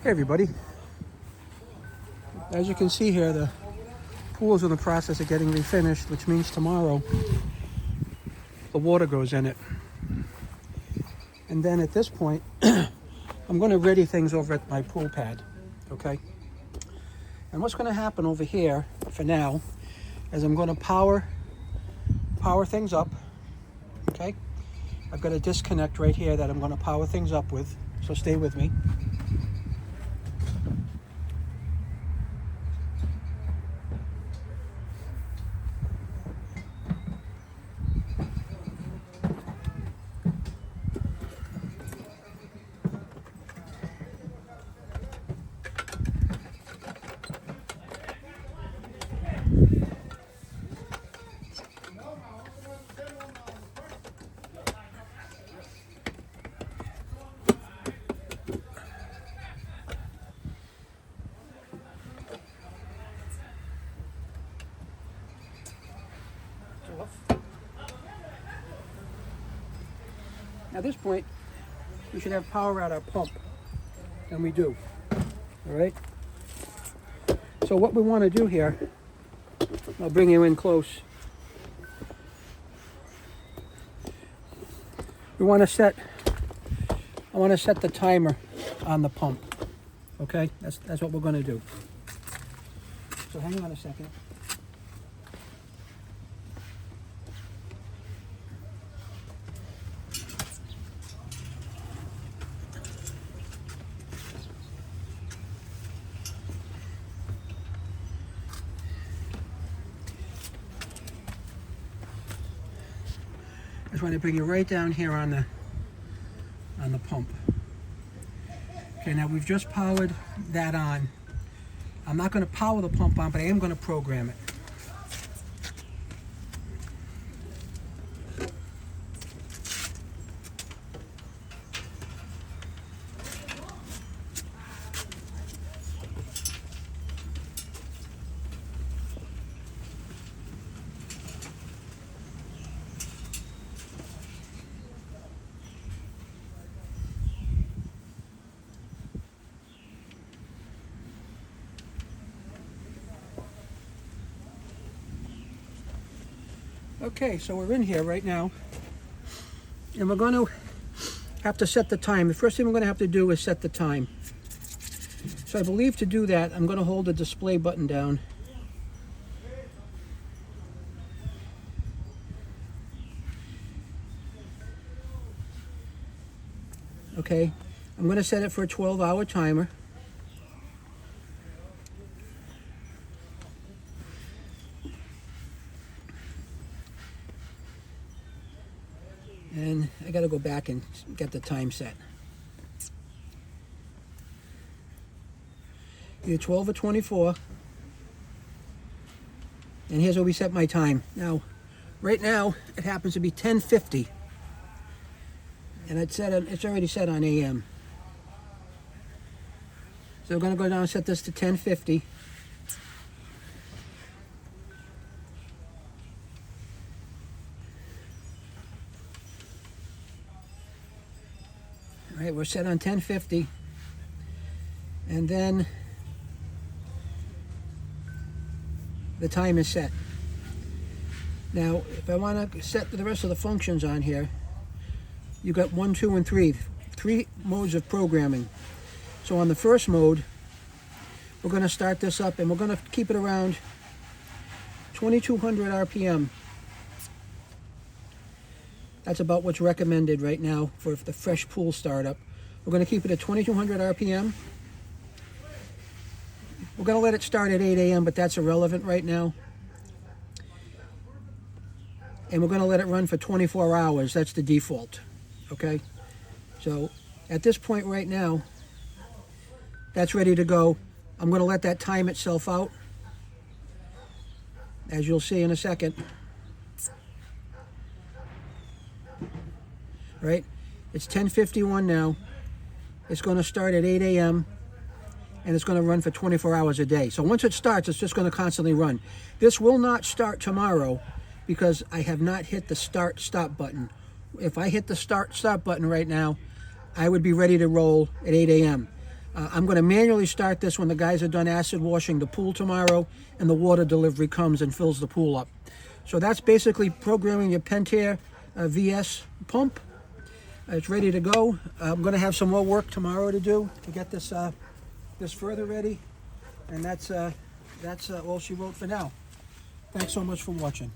Hey everybody, as you can see here, the pool is in the process of getting refinished, which means tomorrow the water goes in it. And then at this point, I'm going to ready things over at my pool pad, okay? And what's going to happen over here for now is I'm going to power things up, okay? I've got a disconnect right here that I'm going to power things up with, so stay with me. At this point, we should have power at our pump, and we do, all right? So what we want to do here, I'll bring you in close. I want to set the timer on the pump, okay? That's what we're going to do. So hang on a second. I just want to bring you right down here on the pump. Okay, now we've just powered that on. I'm not going to power the pump on, but I am going to program it. Okay, so we're in here right now, and we're going to have to set the time. The first thing we're going to have to do is set the time. So I believe to do that, I'm going to hold the display button down. Okay, I'm going to set it for a 12-hour timer. And I got to go back and get the time set. Either 12 or 24. And here's where we set my time. Now, right now, it happens to be 10:50. And it's already set on AM. So we're going to go down and set this to 10:50. All right, we're set on 10:50, and then the time is set. Now, if I want to set the rest of the functions on here, you got 1, 2, and 3 modes of programming. So on the first mode, we're going to start this up, and we're going to keep it around 2200 RPM. That's about what's recommended right now for the fresh pool startup. We're going to keep it at 2200 RPM. We're going to let it start at 8 a.m., but that's irrelevant right now. And we're going to let it run for 24 hours. That's the default. Okay? So at this point right now, that's ready to go. I'm going to let that time itself out, as you'll see in a second. Right? It's 10:51 now. It's going to start at 8 a.m. and it's going to run for 24 hours a day. So once it starts, it's just going to constantly run. This will not start tomorrow because I have not hit the start-stop button. If I hit the start-stop button right now, I would be ready to roll at 8 a.m. I'm going to manually start this when the guys are done acid washing the pool tomorrow and the water delivery comes and fills the pool up. So that's basically programming your Pentair VS pump. It's ready to go. I'm going to have some more work tomorrow to do to get this this further ready. And that's all she wrote for now. Thanks so much for watching.